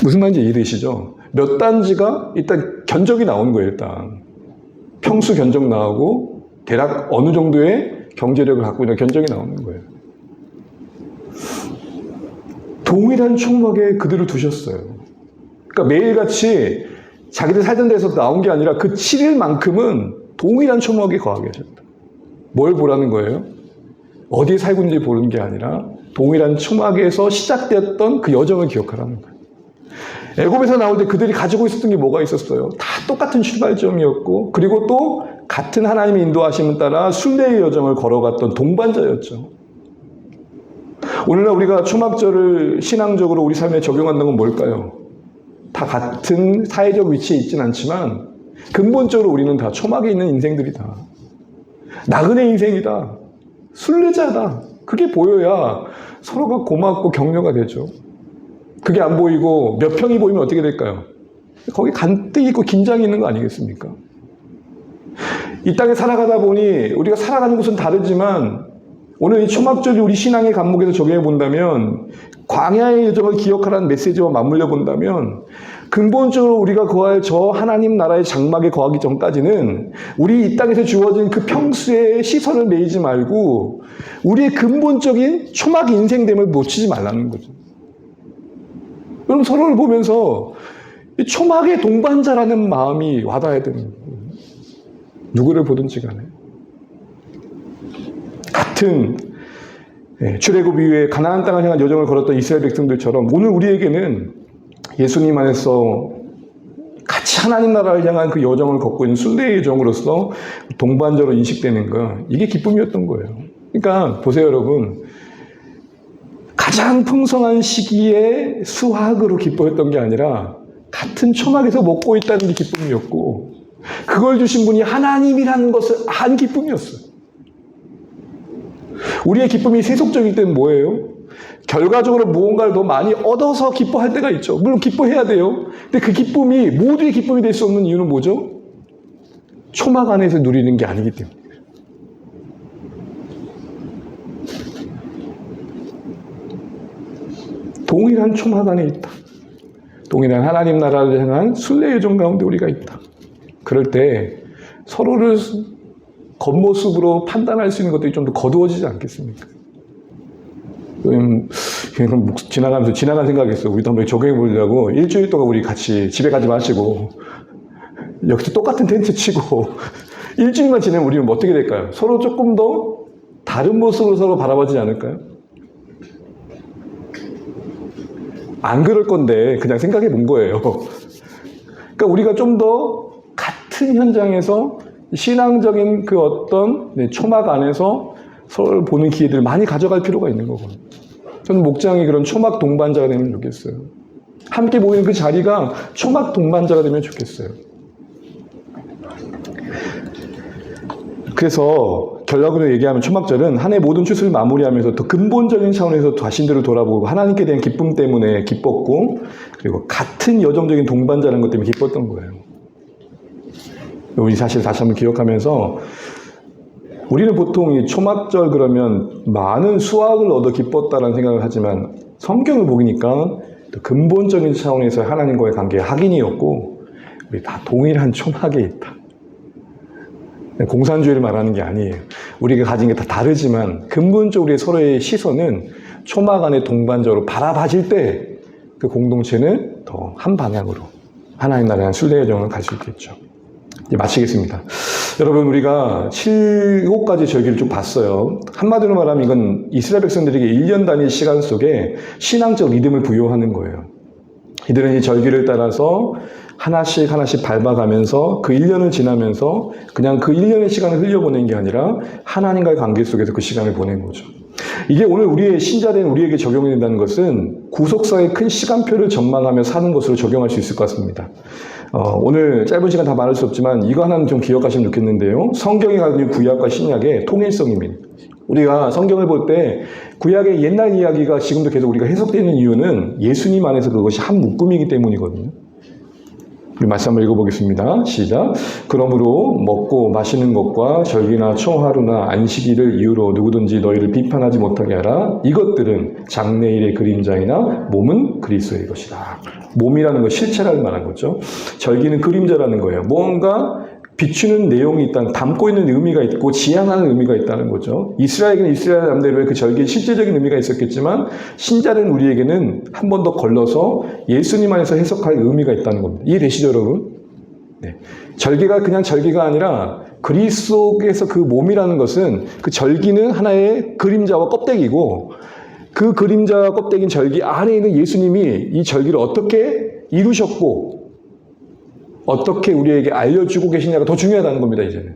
무슨 말인지 이해되시죠? 몇 단지가 일단 견적이 나오는 거예요, 일단. 평수 견적 나오고, 대략 어느 정도의 경제력을 갖고 있는 견적이 나오는 거예요. 동일한 총막에 그들을 두셨어요. 그러니까 매일같이 자기들 살던 데서 나온 게 아니라 그 7일만큼은 동일한 총막에 거하게 하셨다. 뭘 보라는 거예요? 어디에 살고 있는지 보는 게 아니라 동일한 총막에서 시작되었던 그 여정을 기억하라는 거예요. 애굽에서 나올 때 그들이 가지고 있었던 게 뭐가 있었어요? 다 똑같은 출발점이었고 그리고 또 같은 하나님의 인도하심을 따라 순례의 여정을 걸어갔던 동반자였죠. 오늘날 우리가 초막절을 신앙적으로 우리 삶에 적용한다는 건 뭘까요? 다 같은 사회적 위치에 있진 않지만 근본적으로 우리는 다 초막에 있는 인생들이다. 나그네 인생이다. 순례자다. 그게 보여야 서로가 고맙고 격려가 되죠. 그게 안 보이고 몇 평이 보이면 어떻게 될까요? 거기 간뜩 있고 긴장이 있는 거 아니겠습니까? 이 땅에 살아가다 보니 우리가 살아가는 곳은 다르지만 오늘 이 초막절이 우리 신앙의 감목에서 적용해 본다면 광야의 여정을 기억하라는 메시지와 맞물려 본다면 근본적으로 우리가 거할 저 하나님 나라의 장막에 거하기 전까지는 우리 이 땅에서 주어진 그 평수의 시선을 매이지 말고 우리의 근본적인 초막 인생됨을 놓치지 말라는 거죠. 여러분 서로를 보면서 이 초막의 동반자라는 마음이 와닿아야 되는 거예요. 누구를 보든지 간에. 같은 출애굽 이후에 가나안 땅을 향한 여정을 걸었던 이스라엘 백성들처럼 오늘 우리에게는 예수님 안에서 같이 하나님 나라를 향한 그 여정을 걷고 있는 순례의 여정으로서 동반자로 인식되는 거, 이게 기쁨이었던 거예요. 그러니까 보세요 여러분, 가장 풍성한 시기에 수확으로 기뻐했던 게 아니라 같은 초막에서 먹고 있다는 게 기쁨이었고 그걸 주신 분이 하나님이라는 것을 안 기쁨이었어요. 우리의 기쁨이 세속적일 때는 뭐예요? 결과적으로 무언가를 더 많이 얻어서 기뻐할 때가 있죠. 물론 기뻐해야 돼요. 근데 그 기쁨이 모두의 기쁨이 될 수 없는 이유는 뭐죠? 초막 안에서 누리는 게 아니기 때문에. 동일한 초막 안에 있다. 동일한 하나님 나라를 향한 순례 여정 가운데 우리가 있다. 그럴 때 서로를 겉모습으로 판단할 수 있는 것들이 좀 더 거두어지지 않겠습니까? 그냥 지나간 생각했어. 우리도 한번 적용해 보려고 일주일 동안 우리 같이 집에 가지 마시고 여기서 똑같은 텐트 치고 일주일만 지내면 우리는 어떻게 될까요? 서로 조금 더 다른 모습으로 서로 바라보지 않을까요? 안 그럴 건데 그냥 생각해 본 거예요. 그러니까 우리가 좀 더 같은 현장에서 신앙적인 그 어떤 초막 안에서 서로를 보는 기회들을 많이 가져갈 필요가 있는 거거든요. 저는 목장이 그런 초막 동반자가 되면 좋겠어요. 함께 모이는 그 자리가 초막 동반자가 되면 좋겠어요. 그래서 결론으로 얘기하면 초막절은 한 해 모든 추수를 마무리하면서 더 근본적인 차원에서 자신들을 돌아보고 하나님께 대한 기쁨 때문에 기뻤고 그리고 같은 여정적인 동반자라는 것 때문에 기뻤던 거예요. 우리 사실 다시 한번 기억하면서 우리는 보통 이 초막절 그러면 많은 수확을 얻어 기뻤다라는 생각을 하지만 성경을 보니까 근본적인 차원에서 하나님과의 관계가 확인이었고 우리 다 동일한 초막에 있다. 공산주의를 말하는 게 아니에요. 우리가 가진 게 다 다르지만 근본적으로 우리 서로의 시선은 초막 안의 동반자로 바라봐질 때 그 공동체는 더 한 방향으로 하나님 나라의 순례 여정을 갈 수 있겠죠. 이제 마치겠습니다. 여러분 우리가 7가지 절기를 쭉 봤어요. 한마디로 말하면 이건 이스라엘 백성들에게 1년 단위 시간 속에 신앙적 리듬을 부여하는 거예요. 이들은 이 절기를 따라서 하나씩 하나씩 밟아가면서 그 1년을 지나면서 그냥 그 1년의 시간을 흘려보낸 게 아니라 하나님과의 관계 속에서 그 시간을 보낸 거죠. 이게 오늘 우리의 신자된 우리에게 적용이 된다는 것은 구속사의 큰 시간표를 전망하며 사는 것으로 적용할 수 있을 것 같습니다. 오늘 짧은 시간 다 말할 수 없지만 이거 하나는 좀 기억하시면 좋겠는데요. 성경이 가진 구약과 신약의 통일성입니다. 우리가 성경을 볼 때 구약의 옛날 이야기가 지금도 계속 우리가 해석되는 이유는 예수님 안에서 그것이 한 묶음이기 때문이거든요. 우리 말씀 한번 읽어보겠습니다. 시작. 그러므로 먹고 마시는 것과 절기나 초하루나 안식일을 이유로 누구든지 너희를 비판하지 못하게 하라. 이것들은 장래일의 그림자이나 몸은 그리스도의 것이다. 몸이라는 건 실체라는 말한 거죠. 절기는 그림자라는 거예요. 뭔가 비추는 내용이 있다는, 담고 있는 의미가 있고 지향하는 의미가 있다는 거죠. 이스라엘에게는 이스라엘 남대로의 그 절기의 실제적인 의미가 있었겠지만 신자된 우리에게는 한 번 더 걸러서 예수님 안에서 해석할 의미가 있다는 겁니다. 이해되시죠 여러분? 네. 절기가 그냥 절기가 아니라 그리스도에서 그 몸이라는 것은 그 절기는 하나의 그림자와 껍데기고 그 그림자와 껍데기인 절기 안에 있는 예수님이 이 절기를 어떻게 이루셨고 어떻게 우리에게 알려주고 계시냐가 더 중요하다는 겁니다, 이제는.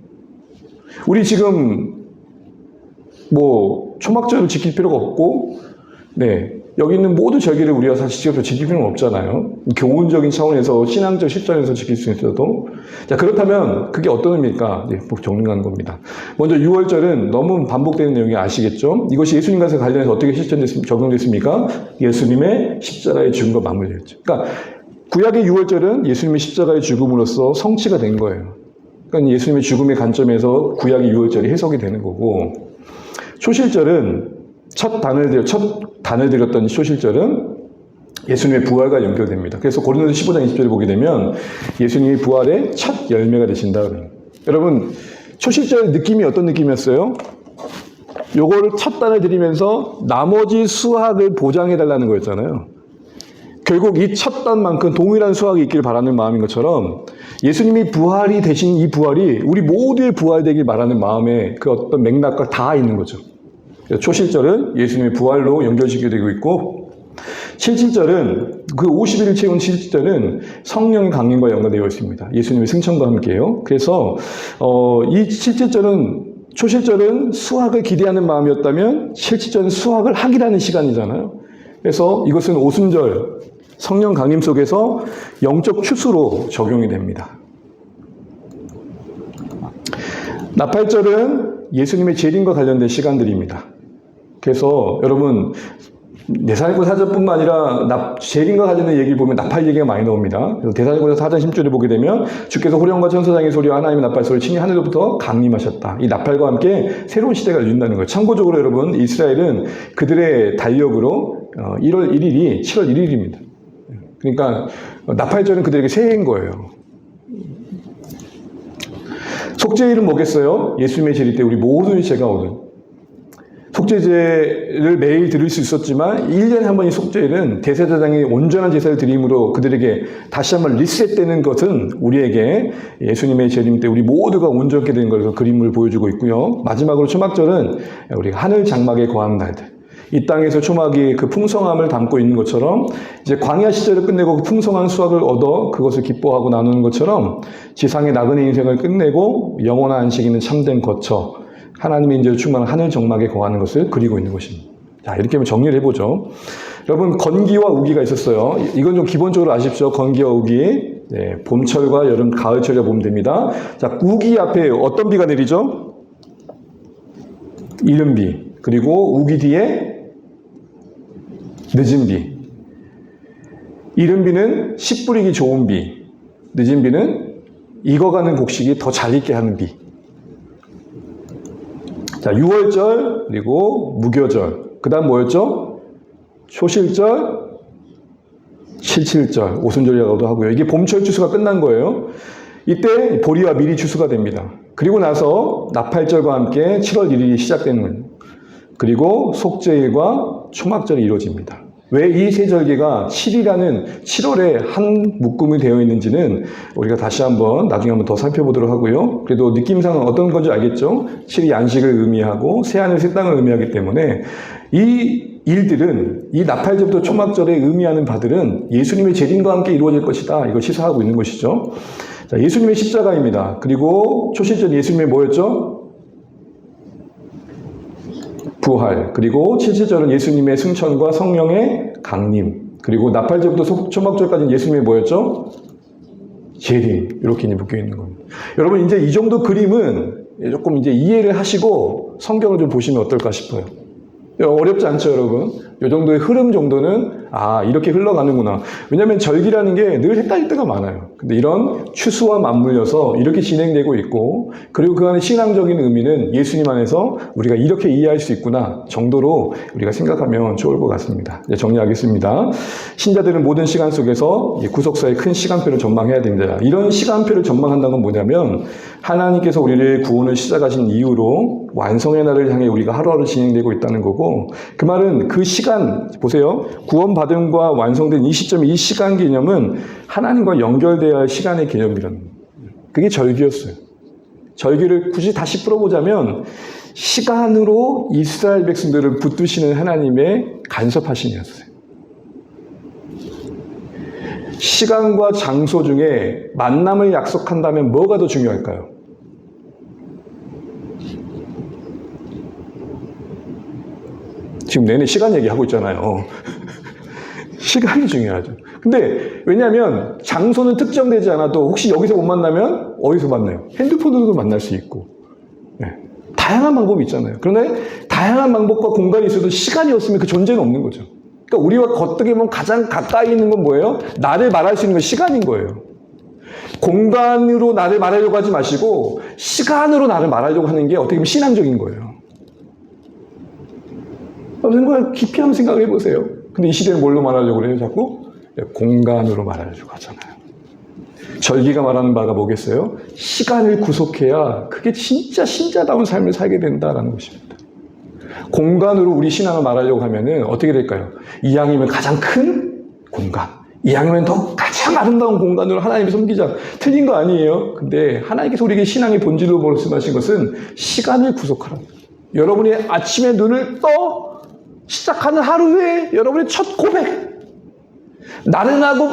우리 지금, 초막절을 지킬 필요가 없고, 여기 있는 모든 절기를 우리가 사실 직접 지킬 필요는 없잖아요. 교훈적인 차원에서 신앙적 실전에서 지킬 수 있어도. 자, 그렇다면 그게 어떤 의미일까? 네, 정리하는 겁니다. 먼저 6월절은 너무 반복되는 내용이 아시겠죠? 이것이 예수님과 관련해서 어떻게 적용됐습니까? 예수님의 십자가의 죽음과 맞물렸죠. 그러니까 구약의 6월절은 예수님의 십자가의 죽음으로써 성취가 된 거예요. 그러니까 예수님의 죽음의 관점에서 구약의 6월절이 해석이 되는 거고, 초실절은 첫 단을 들였던 초실절은 예수님의 부활과 연결됩니다. 그래서 고린도서 15장 20절을 보게 되면 예수님이 부활의 첫 열매가 되신다. 여러분, 초실절 느낌이 어떤 느낌이었어요? 요거를 첫 단을 들이면서 나머지 수확을 보장해달라는 거였잖아요. 결국 이 첫 단만큼 동일한 수확이 있기를 바라는 마음인 것처럼 예수님이 부활이 되신 이 부활이 우리 모두의 부활되길 바라는 마음의 그 어떤 맥락과 다 있는 거죠. 초실절은 예수님의 부활로 연결시켜되고 있고, 칠칠절은 그 50일을 채운 칠칠절은 성령의 강림과 연관되어 있습니다. 예수님의 승천과 함께요. 그래서 이 초실절은 수확을 기대하는 마음이었다면 칠칠절은 수확을 하기라는 시간이잖아요. 그래서 이것은 오순절, 성령 강림 속에서 영적 추수로 적용이 됩니다. 나팔절은 예수님의 재림과 관련된 시간들입니다. 그래서 여러분, 대사님고 사전뿐만 아니라 재림과 관련된 얘기를 보면 나팔 얘기가 많이 나옵니다. 그래서 대사님고 사전 10절을 보게 되면 주께서 호령과 천사장의 소리와 하나님의 나팔 소리를 친히 하늘로부터 강림하셨다. 이 나팔과 함께 새로운 시대가 열린다는 거예요. 참고적으로 여러분, 이스라엘은 그들의 달력으로 1월 1일이 7월 1일입니다. 그러니까 나팔절은 그들에게 새해인 거예요. 속죄일은 뭐겠어요? 예수님의 재림 때 우리 모두의 죄가 오는. 속죄제를 매일 드릴 수 있었지만 1년에 한 번의 속죄일은 대제사장이 온전한 제사를 드림으로 그들에게 다시 한번 리셋되는 것은 우리에게 예수님의 재림 때 우리 모두가 온전케 된 것을 그림을 보여주고 있고요. 마지막으로 초막절은 우리가 하늘 장막에 거하는 날들. 이 땅에서 초막이 그 풍성함을 담고 있는 것처럼 이제 광야 시절을 끝내고 그 풍성한 수확을 얻어 그것을 기뻐하고 나누는 것처럼 지상의 나그네 인생을 끝내고 영원한 안식이 있는 참된 거처, 하나님의 인재로 충만한 하늘 정막에 거하는 것을 그리고 있는 것입니다. 자, 이렇게 하면 정리를 해보죠. 여러분, 건기와 우기가 있었어요. 이건 좀 기본적으로 아십시오. 건기와 우기. 네, 봄철과 여름, 가을철에 보면 됩니다. 자, 우기 앞에 어떤 비가 내리죠? 이른 비. 그리고 우기 뒤에 늦은 비. 이른 비는 씨 뿌리기 좋은 비. 늦은 비는 익어가는 곡식이 더 잘 익게 하는 비. 자, 6월절, 그리고 무교절. 그 다음 뭐였죠? 초실절, 칠칠절, 오순절이라고도 하고요. 이게 봄철 추수가 끝난 거예요. 이때 보리와 밀이 추수가 됩니다. 그리고 나서 나팔절과 함께 7월 1일이 시작되는 거예요. 그리고 속죄일과 초막절이 이루어집니다. 왜 이 세 절기가 7월에 한 묶음이 되어 있는지는 우리가 다시 한번 나중에 한번 더 살펴보도록 하고요. 그래도 느낌상은 어떤 건지 알겠죠? 7이 안식을 의미하고 새하늘 새 땅을 의미하기 때문에 이 일들은 이 나팔절부터 초막절에 의미하는 바들은 예수님의 재림과 함께 이루어질 것이다. 이걸 시사하고 있는 것이죠. 자, 예수님의 십자가입니다. 그리고 초실절 예수님의 뭐였죠? 부활. 그리고 칠칠절은 예수님의 승천과 성령의 강림. 그리고 나팔절부터 초막절까지는 예수님의 뭐였죠? 재림. 이렇게 묶여 있는 겁니다. 여러분, 이제 이 정도 그림은 조금 이제 이해를 하시고 성경을 좀 보시면 어떨까 싶어요. 어렵지 않죠, 여러분? 이 정도의 흐름 정도는 이렇게 흘러가는구나. 왜냐하면 절기라는 게 늘 헷갈릴 때가 많아요. 근데 이런 추수와 맞물려서 이렇게 진행되고 있고, 그리고 그 안에 신앙적인 의미는 예수님 안에서 우리가 이렇게 이해할 수 있구나 정도로 우리가 생각하면 좋을 것 같습니다. 이제 정리하겠습니다. 신자들은 모든 시간 속에서 구속사의 큰 시간표를 전망해야 됩니다. 이런 시간표를 전망한다는 건 뭐냐면 하나님께서 우리를 구원을 시작하신 이후로 완성의 날을 향해 우리가 하루하루 진행되고 있다는 거고, 그 말은 그 시간, 보세요. 구원받음과 완성된 이 시점, 이 시간 개념은 하나님과 연결되어야 할 시간의 개념이라는 거예요. 그게 절기였어요. 절기를 굳이 다시 풀어보자면 시간으로 이스라엘 백성들을 붙드시는 하나님의 간섭하심이었어요. 시간과 장소 중에 만남을 약속한다면 뭐가 더 중요할까요? 지금 내내 시간 얘기하고 있잖아요. 시간이 중요하죠. 근데 왜냐하면 장소는 특정되지 않아도 혹시 여기서 못 만나면 어디서 만나요? 핸드폰으로도 만날 수 있고. 네. 다양한 방법이 있잖아요. 그런데 다양한 방법과 공간이 있어도 시간이 없으면 그 존재는 없는 거죠. 그러니까 우리와 어떻게 보면 가장 가까이 있는 건 뭐예요? 나를 말할 수 있는 건 시간인 거예요. 공간으로 나를 말하려고 하지 마시고 시간으로 나를 말하려고 하는 게 어떻게 보면 신앙적인 거예요. 생각을 깊이 한번 생각을 해보세요. 근데 이 시대는 뭘로 말하려고 그래요? 자꾸 공간으로 말하려고 하잖아요. 절기가 말하는 바가 뭐겠어요? 시간을 구속해야 그게 진짜 신자다운 삶을 살게 된다라는 것입니다. 공간으로 우리 신앙을 말하려고 하면은 어떻게 될까요? 이왕이면 가장 큰 공간, 이왕이면 더 가장 아름다운 공간으로 하나님을 섬기자. 틀린 거 아니에요. 근데 하나님께서 우리에게 신앙의 본질로 말씀하신 것은 시간을 구속하라. 여러분이 아침에 눈을 떠 시작하는 하루에 여러분의 첫 고백, 나른하고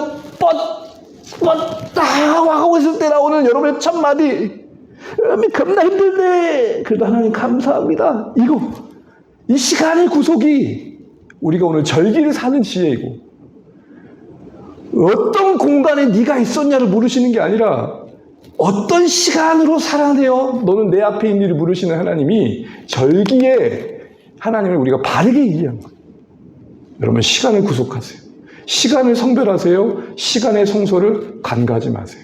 뻗다 하고 있을 때 나오는 여러분의 첫 마디, 겁나 힘들네. 그래도 하나님 감사합니다. 이 시간의 구속이 우리가 오늘 절기를 사는 지혜이고, 어떤 공간에 네가 있었냐를 물으시는 게 아니라 어떤 시간으로 살아내어 너는 내 앞에 있니를 물으시는 하나님이 절기에 하나님을 우리가 바르게 이해한 거예요. 여러분, 시간을 구속하세요. 시간을 성별하세요. 시간의 성소를 간과하지 마세요.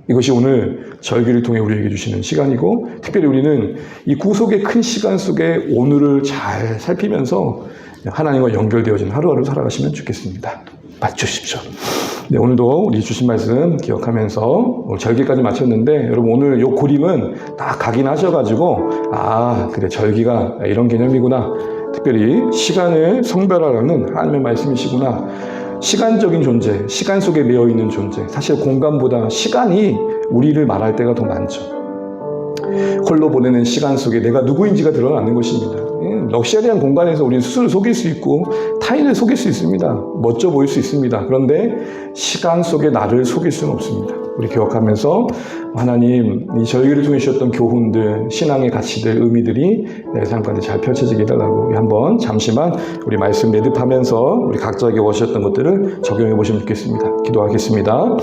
이것이 오늘 절기를 통해 우리에게 주시는 시간이고, 특별히 우리는 이 구속의 큰 시간 속에 오늘을 잘 살피면서 하나님과 연결되어진 하루하루 살아가시면 좋겠습니다. 맞추십시오. 네, 오늘도 우리 주신 말씀 기억하면서 오늘 절기까지 마쳤는데, 여러분 오늘 요 그림은 다 각인하셔가지고, 그래, 절기가 이런 개념이구나. 특별히 시간을 성별하라는 하나님의 말씀이시구나. 시간적인 존재, 시간 속에 매여있는 존재, 사실 공간보다 시간이 우리를 말할 때가 더 많죠. 홀로 보내는 시간 속에 내가 누구인지가 드러나는 것입니다. 럭셔리한 공간에서 우리는 스스로 속일 수 있고 타인을 속일 수 있습니다. 멋져 보일 수 있습니다. 그런데 시간 속에 나를 속일 수는 없습니다. 우리 기억하면서 하나님, 이 절기를 통해 주셨던 교훈들, 신앙의 가치들, 의미들이 내 삶 가운데 잘 펼쳐지게 해달라고 한번 잠시만 우리 말씀 매듭하면서 우리 각자에게 오셨던 것들을 적용해 보시면 좋겠습니다. 기도하겠습니다.